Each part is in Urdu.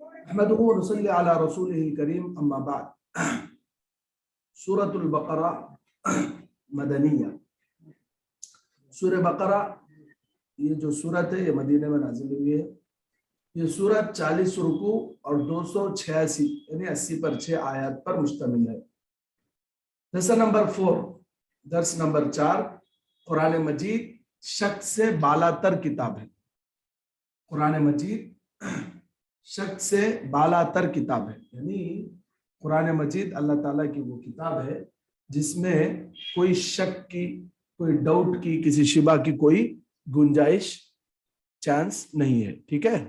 احمدہ و نصلی علی رسولہ الکریم اما بعد. سورۃ البقرہ مدنیہ. سورہ بقرہ یہ جو سورت ہے یہ مدینہ میں نازل ہوئی ہے. یہ سورت 40 رکوع اور 286 یعنی 80 پر 6 آیات پر مشتمل ہے. درس نمبر 4 درس نمبر 4 قرآن مجید شک سے بالا تر کتاب ہے. قرآن مجید شک سے بالا تر کتاب ہے، یعنی قرآن مجید اللہ تعالیٰ کی وہ کتاب ہے جس میں کوئی شک کی، کوئی ڈاؤٹ کی، کسی شبہ کی کوئی گنجائش، چانس نہیں ہے. ٹھیک ہے.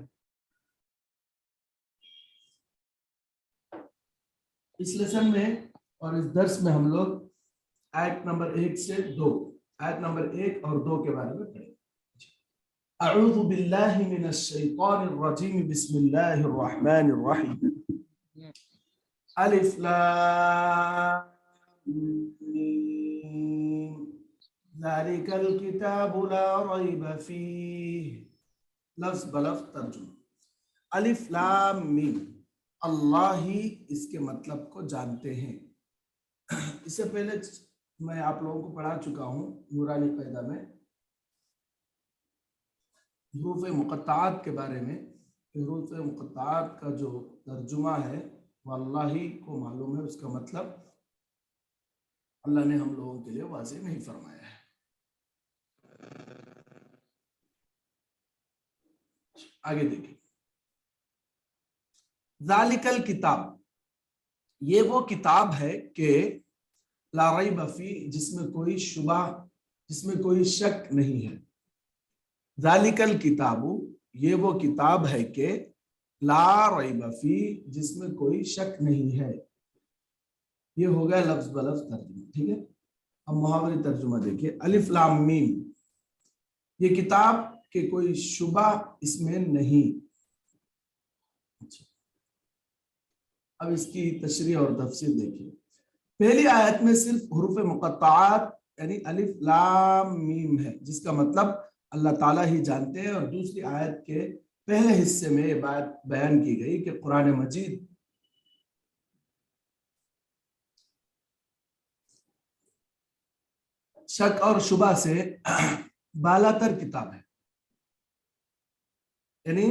اس لیسن میں اور اس درس میں ہم لوگ آیت نمبر 1 سے 2، آیت نمبر 1 اور 2 کے بارے میں پڑھیں. اعوذ باللہ من الشیطان الرجیم بسم اللہ الرحمن الرحیم. الف لام میم ذالک الکتاب لا ریب فیہ. لفظ بلفظ ترجمہ. الف لام میم، اللہ ہی اس کے مطلب کو جانتے ہیں. اس سے پہلے میں آپ لوگوں کو پڑھا چکا ہوں نورانی قاعدہ میں حروف مقطعات کے بارے میں. حروف مقطعات کا جو ترجمہ ہے وہ اللہ ہی کو معلوم ہے، اس کا مطلب اللہ نے ہم لوگوں کے لیے واضح نہیں فرمایا ہے. آگے دیکھیں. ذالک الکتاب، یہ وہ کتاب ہے کہ لا ریب فیہ، جس میں کوئی شبہ، جس میں کوئی شک نہیں ہے. ذالک الکتاب، یہ وہ کتاب ہے کہ لا ریب فیہ، جس میں کوئی شک نہیں ہے. یہ ہو گیا لفظ بلفظ ترجمہ. ٹھیک ہے. اب محاوری ترجمہ دیکھیے. الف لام میم، یہ کتاب کہ کوئی شبہ اس میں نہیں. اب اس کی تشریح اور تفسیر دیکھیے. پہلی آیت میں صرف حروف مقطعات یعنی الف لام میم ہے، جس کا مطلب اللہ تعالیٰ ہی جانتے ہیں. اور دوسری آیت کے پہلے حصے میں یہ بات بیان کی گئی کہ قرآن مجید شک اور شبہ سے بالا تر کتاب ہے، یعنی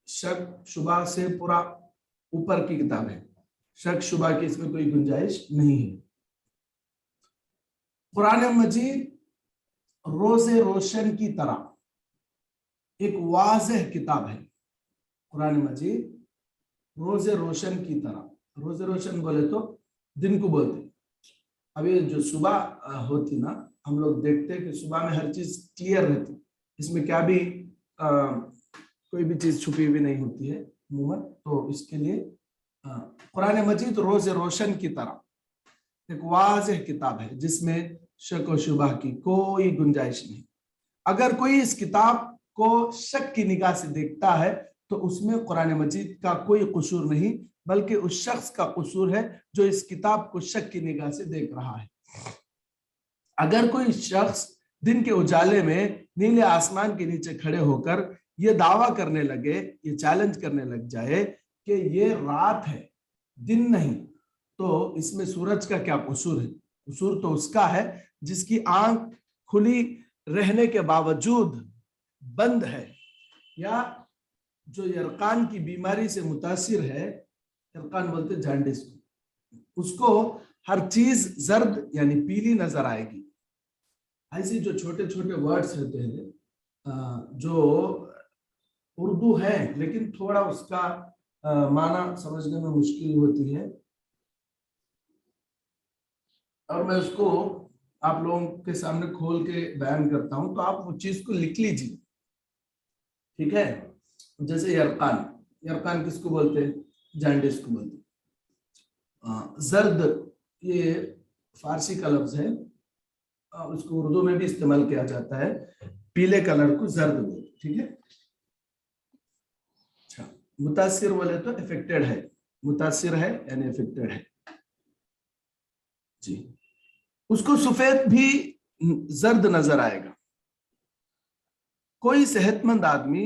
شک شبہ سے پورا اوپر کی کتاب ہے. شک شبہ کی اس میں کوئی گنجائش نہیں ہے. قرآن مجید روز روشن کی طرح ایک واضح کتاب ہے. قرآن مجید روز روشن کی طرح، روز روشن بولے تو دن کو بولتے. ابھی جو صبح ہوتی نا، ہم لوگ دیکھتے کہ صبح میں ہر چیز کلیئر رہتی، اس میں کیا بھی کوئی بھی چیز چھپی ہوئی نہیں ہوتی ہے عموماً. تو اس کے لیے قرآن مجید روز روشن کی طرح ایک واضح کتاب ہے جس میں شک و شبہ کی کوئی گنجائش نہیں. اگر کوئی اس کتاب کو شک کی نگاہ سے دیکھتا ہے تو اس میں قرآن مجید کا کوئی قصور نہیں، بلکہ اس شخص کا قصور ہے جو اس کتاب کو شک کی نگاہ سے دیکھ رہا ہے. اگر کوئی شخص دن کے اجالے میں نیلے آسمان کے نیچے کھڑے ہو کر یہ دعویٰ کرنے لگے، یہ چیلنج کرنے لگ جائے کہ یہ رات ہے دن نہیں، تو اس میں سورج کا کیا قصور ہے؟ قصور تو اس کا ہے جس کی آنکھ کھلی رہنے کے باوجود بند ہے، یا جو یرقان کی بیماری سے متاثر ہے، یرقان بولتے جانڈس، اس کو ہر چیز زرد یعنی پیلی نظر آئے گی. ایسی جو چھوٹے چھوٹے ورڈز ہوتے ہیں جو اردو ہے لیکن تھوڑا اس کا معنی سمجھنے میں مشکل ہوتی ہے، اور میں اس کو آپ لوگوں کے سامنے کھول کے بیان کرتا ہوں تو آپ وہ چیز کو لکھ لیجیے. ٹھیک ہے. جیسے یرقان، یرقان کس کو بولتے ہیں؟ جانڈس کو بولتے ہیں. زرد یہ فارسی کا لفظ ہے، اس کو اردو میں بھی استعمال کیا جاتا ہے. پیلے کلر کو زرد بولتے ہیں. ٹھیک ہے. اچھا، متاثر بولے تو افیکٹڈ ہے، متاثر ہے یعنی افیکٹڈ ہے. جی، اس کو سفید بھی زرد نظر آئے گا. کوئی صحت مند آدمی